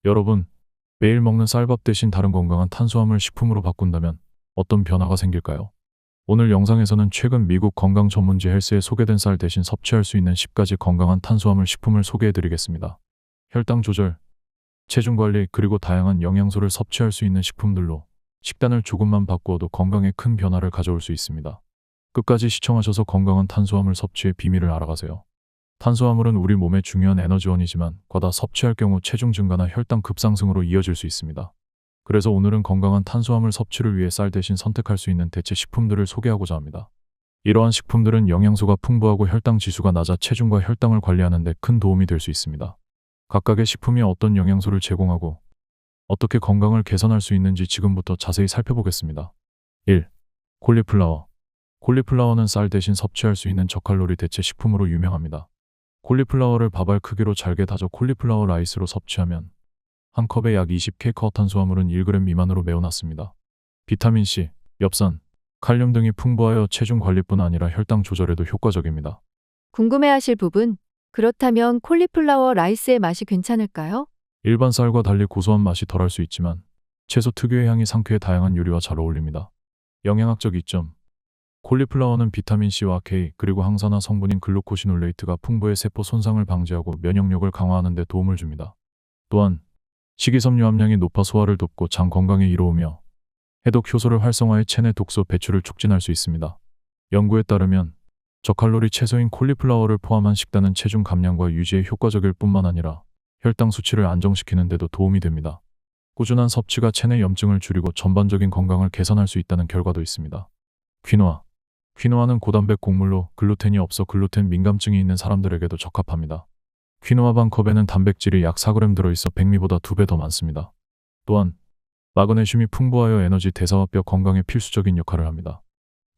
여러분, 매일 먹는 쌀밥 대신 다른 건강한 탄수화물 식품으로 바꾼다면 어떤 변화가 생길까요? 오늘 영상에서는 최근 미국 건강 전문지 헬스에 소개된 쌀 대신 섭취할 수 있는 10가지 건강한 탄수화물 식품을 소개해 드리겠습니다. 혈당 조절, 체중 관리, 그리고 다양한 영양소를 섭취할 수 있는 식품들로 식단을 조금만 바꾸어도 건강에 큰 변화를 가져올 수 있습니다. 끝까지 시청하셔서 건강한 탄수화물 섭취의 비밀을 알아가세요. 탄수화물은 우리 몸의 중요한 에너지원이지만 과다 섭취할 경우 체중 증가나 혈당 급상승으로 이어질 수 있습니다. 그래서 오늘은 건강한 탄수화물 섭취를 위해 쌀 대신 선택할 수 있는 대체 식품들을 소개하고자 합니다. 이러한 식품들은 영양소가 풍부하고 혈당 지수가 낮아 체중과 혈당을 관리하는 데 큰 도움이 될 수 있습니다. 각각의 식품이 어떤 영양소를 제공하고 어떻게 건강을 개선할 수 있는지 지금부터 자세히 살펴보겠습니다. 1. 콜리플라워. 콜리플라워는 쌀 대신 섭취할 수 있는 저칼로리 대체 식품으로 유명합니다. 콜리플라워를 밥알 크기로 잘게 다져 콜리플라워 라이스로 섭취하면 한 컵에 약 20kcal 탄수화물은 1g 미만으로 메워놨습니다. 비타민C, 엽산, 칼륨 등이 풍부하여 체중 관리뿐 아니라 혈당 조절에도 효과적입니다. 궁금해하실 부분, 그렇다면 콜리플라워 라이스의 맛이 괜찮을까요? 일반 쌀과 달리 고소한 맛이 덜할 수 있지만 채소 특유의 향이 상쾌해 다양한 요리와 잘 어울립니다. 영양학적 이점. 콜리플라워는 비타민C와 K 그리고 항산화 성분인 글루코시놀레이트가 풍부해 세포 손상을 방지하고 면역력을 강화하는 데 도움을 줍니다. 또한 식이섬유 함량이 높아 소화를 돕고 장 건강에 이로우며 해독 효소를 활성화해 체내 독소 배출을 촉진할 수 있습니다. 연구에 따르면 저칼로리 채소인 콜리플라워를 포함한 식단은 체중 감량과 유지에 효과적일 뿐만 아니라 혈당 수치를 안정시키는 데도 도움이 됩니다. 꾸준한 섭취가 체내 염증을 줄이고 전반적인 건강을 개선할 수 있다는 결과도 있습니다. 퀴노아. 퀴노아는 고단백 곡물로 글루텐이 없어 글루텐 민감증이 있는 사람들에게도 적합합니다. 퀴노아 반 컵에는 단백질이 약 4g 들어있어 백미보다 2배 더 많습니다. 또한 마그네슘이 풍부하여 에너지 대사와 뼈 건강에 필수적인 역할을 합니다.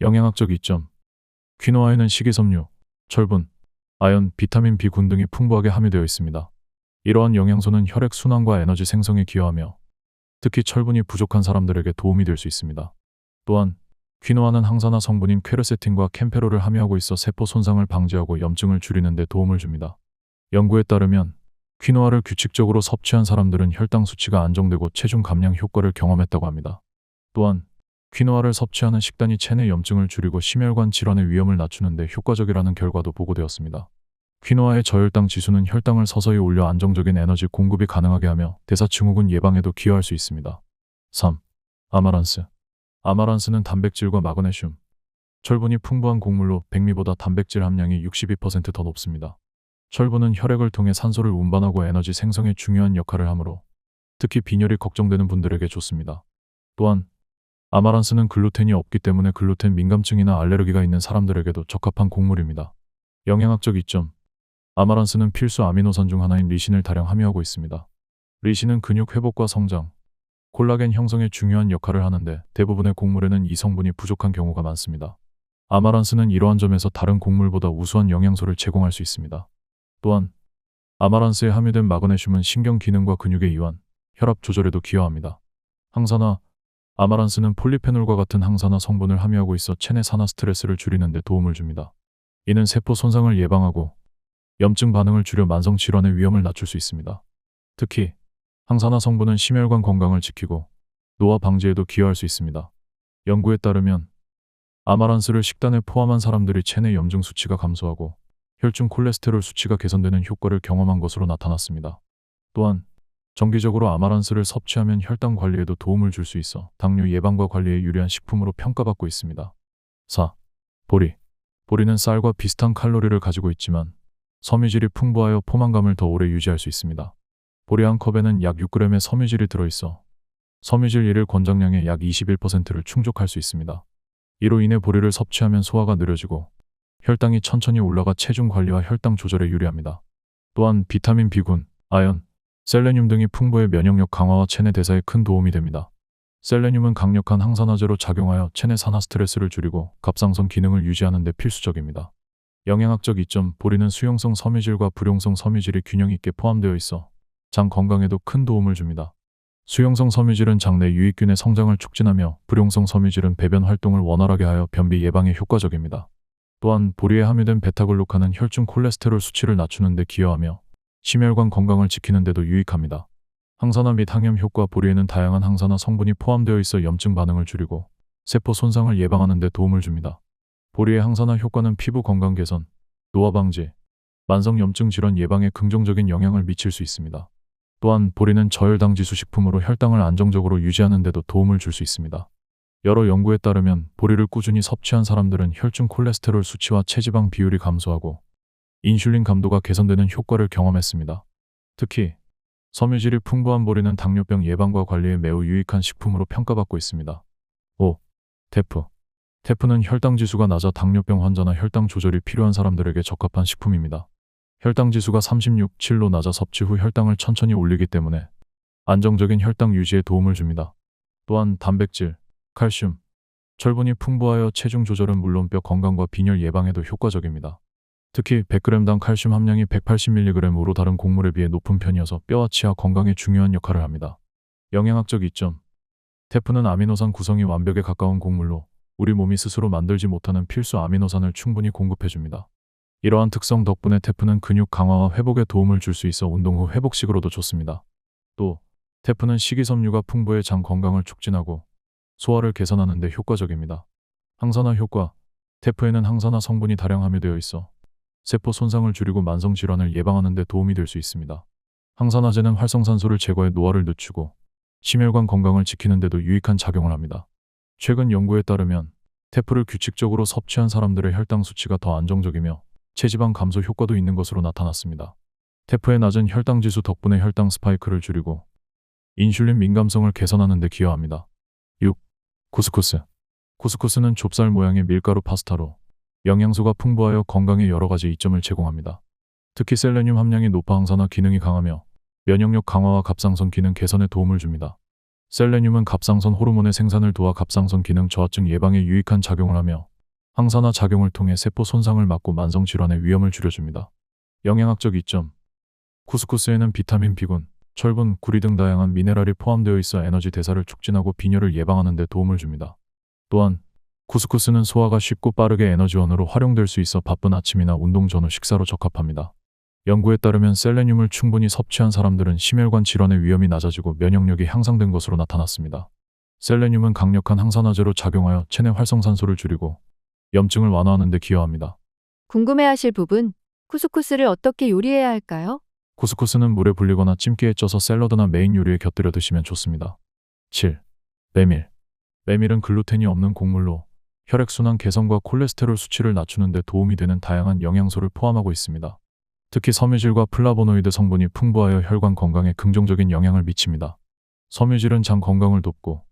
영양학적 이점. 퀴노아에는 식이섬유, 철분, 아연, 비타민 B군 등이 풍부하게 함유되어 있습니다. 이러한 영양소는 혈액 순환과 에너지 생성에 기여하며 특히 철분이 부족한 사람들에게 도움이 될 수 있습니다. 또한 퀴노아는 항산화 성분인 퀘르세틴과 캠페롤을 함유하고 있어 세포 손상을 방지하고 염증을 줄이는 데 도움을 줍니다. 연구에 따르면 퀴노아를 규칙적으로 섭취한 사람들은 혈당 수치가 안정되고 체중 감량 효과를 경험했다고 합니다. 또한 퀴노아를 섭취하는 식단이 체내 염증을 줄이고 심혈관 질환의 위험을 낮추는 데 효과적이라는 결과도 보고되었습니다. 퀴노아의 저혈당 지수는 혈당을 서서히 올려 안정적인 에너지 공급이 가능하게 하며 대사증후군 예방에도 기여할 수 있습니다. 3. 아마란스. 아마란스는 단백질과 마그네슘, 철분이 풍부한 곡물로 백미보다 단백질 함량이 62% 더 높습니다. 철분은 혈액을 통해 산소를 운반하고 에너지 생성에 중요한 역할을 하므로 특히 빈혈이 걱정되는 분들에게 좋습니다. 또한 아마란스는 글루텐이 없기 때문에 글루텐 민감증이나 알레르기가 있는 사람들에게도 적합한 곡물입니다. 영양학적 이점. 아마란스는 필수 아미노산 중 하나인 리신을 다량 함유하고 있습니다. 리신은 근육 회복과 성장, 콜라겐 형성에 중요한 역할을 하는데 대부분의 곡물에는 이 성분이 부족한 경우가 많습니다. 아마란스는 이러한 점에서 다른 곡물보다 우수한 영양소를 제공할 수 있습니다. 또한 아마란스에 함유된 마그네슘은 신경 기능과 근육의 이완, 혈압 조절에도 기여합니다. 항산화. 아마란스는 폴리페놀과 같은 항산화 성분을 함유하고 있어 체내 산화 스트레스를 줄이는 데 도움을 줍니다. 이는 세포 손상을 예방하고 염증 반응을 줄여 만성 질환의 위험을 낮출 수 있습니다. 특히 항산화 성분은 심혈관 건강을 지키고 노화 방지에도 기여할 수 있습니다. 연구에 따르면 아마란스를 식단에 포함한 사람들이 체내 염증 수치가 감소하고 혈중 콜레스테롤 수치가 개선되는 효과를 경험한 것으로 나타났습니다. 또한 정기적으로 아마란스를 섭취하면 혈당 관리에도 도움을 줄 수 있어 당뇨 예방과 관리에 유리한 식품으로 평가받고 있습니다. 4. 보리. 보리는 쌀과 비슷한 칼로리를 가지고 있지만 섬유질이 풍부하여 포만감을 더 오래 유지할 수 있습니다. 보리 한 컵에는 약 6g의 섬유질이 들어있어 섬유질 1일 권장량의 약 21%를 충족할 수 있습니다. 이로 인해 보리를 섭취하면 소화가 느려지고 혈당이 천천히 올라가 체중 관리와 혈당 조절에 유리합니다. 또한 비타민 B군, 아연, 셀레늄 등이 풍부해 면역력 강화와 체내 대사에 큰 도움이 됩니다. 셀레늄은 강력한 항산화제로 작용하여 체내 산화 스트레스를 줄이고 갑상선 기능을 유지하는 데 필수적입니다. 영양학적 이점. 보리는 수용성 섬유질과 불용성 섬유질이 균형 있게 포함되어 있어 장 건강에도 큰 도움을 줍니다. 수용성 섬유질은 장내 유익균의 성장을 촉진하며 불용성 섬유질은 배변 활동을 원활하게 하여 변비 예방에 효과적입니다. 또한 보리에 함유된 베타글루칸은 혈중 콜레스테롤 수치를 낮추는 데 기여하며 심혈관 건강을 지키는 데도 유익합니다. 항산화 및 항염 효과. 보리에는 다양한 항산화 성분이 포함되어 있어 염증 반응을 줄이고 세포 손상을 예방하는 데 도움을 줍니다. 보리의 항산화 효과는 피부 건강 개선, 노화 방지, 만성 염증 질환 예방에 긍정적인 영향을 미칠 수 있습니다. 또한 보리는 저혈당 지수 식품으로 혈당을 안정적으로 유지하는 데도 도움을 줄 수 있습니다. 여러 연구에 따르면 보리를 꾸준히 섭취한 사람들은 혈중 콜레스테롤 수치와 체지방 비율이 감소하고 인슐린 감도가 개선되는 효과를 경험했습니다. 특히 섬유질이 풍부한 보리는 당뇨병 예방과 관리에 매우 유익한 식품으로 평가받고 있습니다. 5. 테프. 테프는 혈당 지수가 낮아 당뇨병 환자나 혈당 조절이 필요한 사람들에게 적합한 식품입니다. 혈당 지수가 36, 7로 낮아 섭취 후 혈당을 천천히 올리기 때문에 안정적인 혈당 유지에 도움을 줍니다. 또한 단백질, 칼슘, 철분이 풍부하여 체중 조절은 물론 뼈 건강과 빈혈 예방에도 효과적입니다. 특히 100g당 칼슘 함량이 180mg으로 다른 곡물에 비해 높은 편이어서 뼈와 치아 건강에 중요한 역할을 합니다. 영양학적 이점. 테프는 아미노산 구성이 완벽에 가까운 곡물로 우리 몸이 스스로 만들지 못하는 필수 아미노산을 충분히 공급해줍니다. 이러한 특성 덕분에 테프는 근육 강화와 회복에 도움을 줄 수 있어 운동 후 회복식으로도 좋습니다. 또 테프는 식이섬유가 풍부해 장 건강을 촉진하고 소화를 개선하는 데 효과적입니다. 항산화 효과. 테프에는 항산화 성분이 다량 함유되어 있어 세포 손상을 줄이고 만성 질환을 예방하는 데 도움이 될 수 있습니다. 항산화제는 활성산소를 제거해 노화를 늦추고 심혈관 건강을 지키는 데도 유익한 작용을 합니다. 최근 연구에 따르면 테프를 규칙적으로 섭취한 사람들의 혈당 수치가 더 안정적이며 체지방 감소 효과도 있는 것으로 나타났습니다. 테프의 낮은 혈당 지수 덕분에 혈당 스파이크를 줄이고 인슐린 민감성을 개선하는 데 기여합니다. 6. 쿠스쿠스. 쿠스쿠스는 좁쌀 모양의 밀가루 파스타로 영양소가 풍부하여 건강에 여러 가지 이점을 제공합니다. 특히 셀레늄 함량이 높아 항산화 기능이 강하며 면역력 강화와 갑상선 기능 개선에 도움을 줍니다. 셀레늄은 갑상선 호르몬의 생산을 도와 갑상선 기능 저하증 예방에 유익한 작용을 하며 항산화 작용을 통해 세포 손상을 막고 만성 질환의 위험을 줄여줍니다. 영양학적 이점. 쿠스쿠스에는 비타민 B군, 철분, 구리 등 다양한 미네랄이 포함되어 있어 에너지 대사를 촉진하고 빈혈을 예방하는 데 도움을 줍니다. 또한 쿠스쿠스는 소화가 쉽고 빠르게 에너지원으로 활용될 수 있어 바쁜 아침이나 운동 전후 식사로 적합합니다. 연구에 따르면 셀레늄을 충분히 섭취한 사람들은 심혈관 질환의 위험이 낮아지고 면역력이 향상된 것으로 나타났습니다. 셀레늄은 강력한 항산화제로 작용하여 체내 활성산소를 줄이고 염증을 완화하는 데 기여합니다. 궁금해하실 부분, 쿠스쿠스를 어떻게 요리해야 할까요? 쿠스쿠스는 물에 불리거나 찜기에 쪄서 샐러드나 메인 요리에 곁들여 드시면 좋습니다. 7. 메밀. 메밀은 글루텐이 없는 곡물로 혈액순환 개선과 콜레스테롤 수치를 낮추는 데 도움이 되는 다양한 영양소를 포함하고 있습니다. 특히 섬유질과 플라보노이드 성분이 풍부하여 혈관 건강에 긍정적인 영향을 미칩니다. 섬유질은 장 건강을 돕고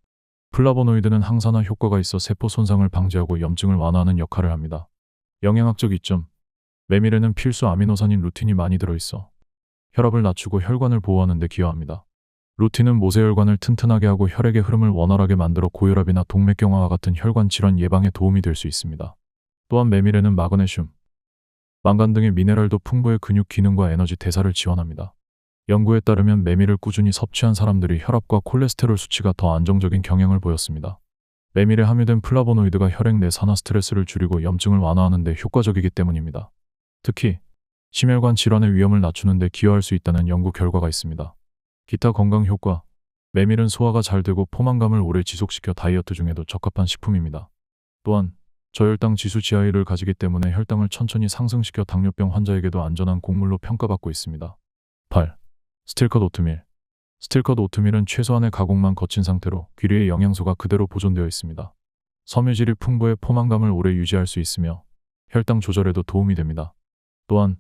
플라보노이드는 항산화 효과가 있어 세포 손상을 방지하고 염증을 완화하는 역할을 합니다. 영양학적 이점. 메밀에는 필수 아미노산인 루틴이 많이 들어있어 혈압을 낮추고 혈관을 보호하는 데 기여합니다. 루틴은 모세혈관을 튼튼하게 하고 혈액의 흐름을 원활하게 만들어 고혈압이나 동맥경화와 같은 혈관 질환 예방에 도움이 될 수 있습니다. 또한 메밀에는 마그네슘, 망간 등의 미네랄도 풍부해 근육 기능과 에너지 대사를 지원합니다. 연구에 따르면 메밀을 꾸준히 섭취한 사람들이 혈압과 콜레스테롤 수치가 더 안정적인 경향을 보였습니다. 메밀에 함유된 플라보노이드가 혈액 내 산화 스트레스를 줄이고 염증을 완화하는 데 효과적이기 때문입니다. 특히 심혈관 질환의 위험을 낮추는 데 기여할 수 있다는 연구 결과가 있습니다. 기타 건강 효과. 메밀은 소화가 잘 되고 포만감을 오래 지속시켜 다이어트 중에도 적합한 식품입니다. 또한 저혈당 지수 GI를 가지기 때문에 혈당을 천천히 상승시켜 당뇨병 환자에게도 안전한 곡물로 평가받고 있습니다. 8. 스틸컷 오트밀. 스틸컷 오트밀은 최소한의 가공만 거친 상태로 귀리의 영양소가 그대로 보존되어 있습니다. 섬유질이 풍부해 포만감을 오래 유지할 수 있으며 혈당 조절에도 도움이 됩니다. 또한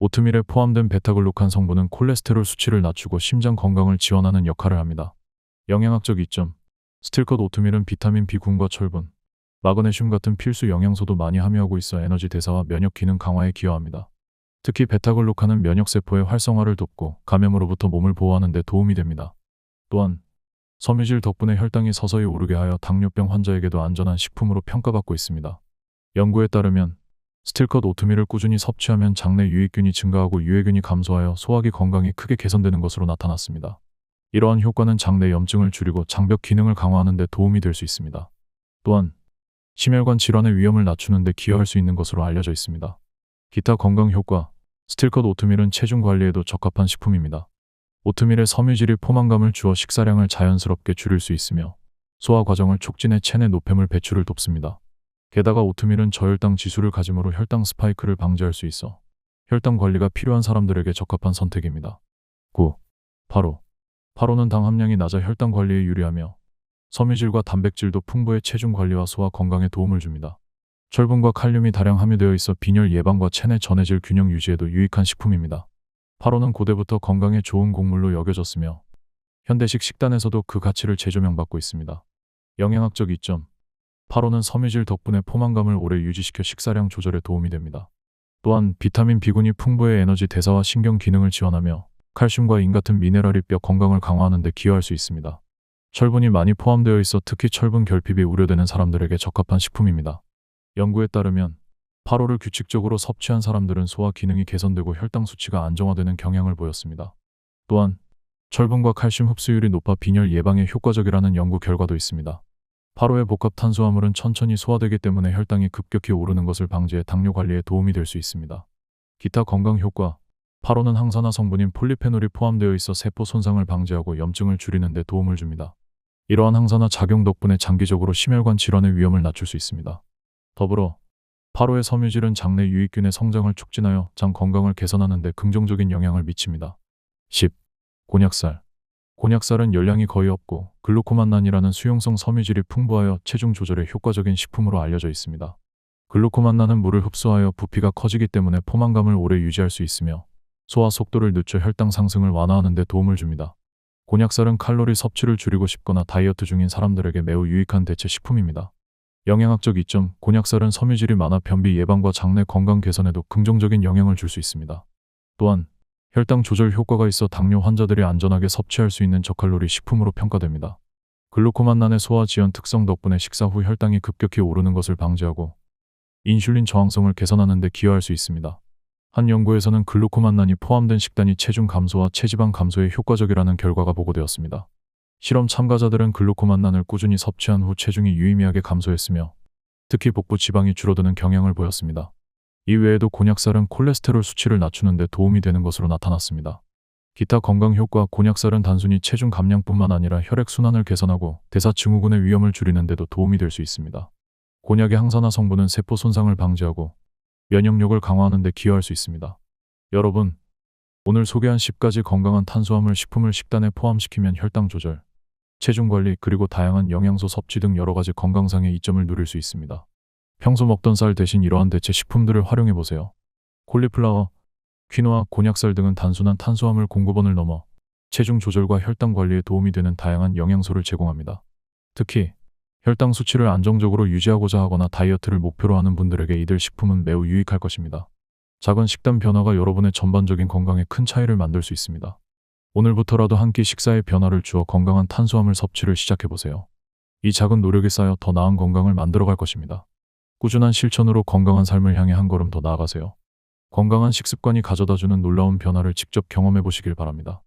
오트밀에 포함된 베타글루칸 성분은 콜레스테롤 수치를 낮추고 심장 건강을 지원하는 역할을 합니다. 영양학적 이점. 스틸컷 오트밀은 비타민 B군과 철분, 마그네슘 같은 필수 영양소도 많이 함유하고 있어 에너지 대사와 면역 기능 강화에 기여합니다. 특히 베타글루칸은 면역세포의 활성화를 돕고 감염으로부터 몸을 보호하는 데 도움이 됩니다. 또한 섬유질 덕분에 혈당이 서서히 오르게 하여 당뇨병 환자에게도 안전한 식품으로 평가받고 있습니다. 연구에 따르면 스틸컷 오트밀을 꾸준히 섭취하면 장내 유익균이 증가하고 유해균이 감소하여 소화기 건강이 크게 개선되는 것으로 나타났습니다. 이러한 효과는 장내 염증을 줄이고 장벽 기능을 강화하는 데 도움이 될 수 있습니다. 또한 심혈관 질환의 위험을 낮추는 데 기여할 수 있는 것으로 알려져 있습니다. 기타 건강 효과. 스틸컷 오트밀은 체중 관리에도 적합한 식품입니다. 오트밀에 섬유질이 포만감을 주어 식사량을 자연스럽게 줄일 수 있으며 소화 과정을 촉진해 체내 노폐물 배출을 돕습니다. 게다가 오트밀은 저혈당 지수를 가지므로 혈당 스파이크를 방지할 수 있어 혈당 관리가 필요한 사람들에게 적합한 선택입니다. 9. 파로. 파로는 당 함량이 낮아 혈당 관리에 유리하며 섬유질과 단백질도 풍부해 체중 관리와 소화 건강에 도움을 줍니다. 철분과 칼륨이 다량 함유되어 있어 빈혈 예방과 체내 전해질 균형 유지에도 유익한 식품입니다. 파로는 고대부터 건강에 좋은 곡물로 여겨졌으며 현대식 식단에서도 그 가치를 재조명받고 있습니다. 영양학적 이점. 파로는 섬유질 덕분에 포만감을 오래 유지시켜 식사량 조절에 도움이 됩니다. 또한 비타민 B군이 풍부해 에너지 대사와 신경 기능을 지원하며 칼슘과 인 같은 미네랄이 뼈 건강을 강화하는 데 기여할 수 있습니다. 철분이 많이 포함되어 있어 특히 철분 결핍이 우려되는 사람들에게 적합한 식품입니다. 연구에 따르면 파로를 규칙적으로 섭취한 사람들은 소화 기능이 개선되고 혈당 수치가 안정화되는 경향을 보였습니다. 또한 철분과 칼슘 흡수율이 높아 빈혈 예방에 효과적이라는 연구 결과도 있습니다. 파로의 복합 탄수화물은 천천히 소화되기 때문에 혈당이 급격히 오르는 것을 방지해 당뇨 관리에 도움이 될 수 있습니다. 기타 건강 효과. 파로는 항산화 성분인 폴리페놀이 포함되어 있어 세포 손상을 방지하고 염증을 줄이는 데 도움을 줍니다. 이러한 항산화 작용 덕분에 장기적으로 심혈관 질환의 위험을 낮출 수 있습니다. 더불어 파로의 섬유질은 장내 유익균의 성장을 촉진하여 장 건강을 개선하는 데 긍정적인 영향을 미칩니다. 10. 곤약살. 곤약살은 열량이 거의 없고 글루코만난이라는 수용성 섬유질이 풍부하여 체중 조절에 효과적인 식품으로 알려져 있습니다. 글루코만난은 물을 흡수하여 부피가 커지기 때문에 포만감을 오래 유지할 수 있으며 소화 속도를 늦춰 혈당 상승을 완화하는 데 도움을 줍니다. 곤약살은 칼로리 섭취를 줄이고 싶거나 다이어트 중인 사람들에게 매우 유익한 대체 식품입니다. 영양학적 이점. 곤약살은 섬유질이 많아 변비 예방과 장내 건강 개선에도 긍정적인 영향을 줄 수 있습니다. 또한 혈당 조절 효과가 있어 당뇨 환자들이 안전하게 섭취할 수 있는 저칼로리 식품으로 평가됩니다. 글루코만난의 소화 지연 특성 덕분에 식사 후 혈당이 급격히 오르는 것을 방지하고 인슐린 저항성을 개선하는 데 기여할 수 있습니다. 한 연구에서는 글루코만난이 포함된 식단이 체중 감소와 체지방 감소에 효과적이라는 결과가 보고되었습니다. 실험 참가자들은 글루코만난을 꾸준히 섭취한 후 체중이 유의미하게 감소했으며 특히 복부 지방이 줄어드는 경향을 보였습니다. 이외에도 곤약살은 콜레스테롤 수치를 낮추는 데 도움이 되는 것으로 나타났습니다. 기타 건강 효과. 곤약살은 단순히 체중 감량뿐만 아니라 혈액순환을 개선하고 대사증후군의 위험을 줄이는 데도 도움이 될 수 있습니다. 곤약의 항산화 성분은 세포 손상을 방지하고 면역력을 강화하는 데 기여할 수 있습니다. 여러분, 오늘 소개한 10가지 건강한 탄수화물 식품을 식단에 포함시키면 혈당 조절, 체중 관리 그리고 다양한 영양소 섭취 등 여러 가지 건강상의 이점을 누릴 수 있습니다. 평소 먹던 쌀 대신 이러한 대체 식품들을 활용해보세요. 콜리플라워, 퀴노아, 곤약살 등은 단순한 탄수화물 공급원을 넘어 체중 조절과 혈당 관리에 도움이 되는 다양한 영양소를 제공합니다. 특히 혈당 수치를 안정적으로 유지하고자 하거나 다이어트를 목표로 하는 분들에게 이들 식품은 매우 유익할 것입니다. 작은 식단 변화가 여러분의 전반적인 건강에 큰 차이를 만들 수 있습니다. 오늘부터라도 한 끼 식사에 변화를 주어 건강한 탄수화물 섭취를 시작해보세요. 이 작은 노력이 쌓여 더 나은 건강을 만들어갈 것입니다. 꾸준한 실천으로 건강한 삶을 향해 한 걸음 더 나아가세요. 건강한 식습관이 가져다주는 놀라운 변화를 직접 경험해 보시길 바랍니다.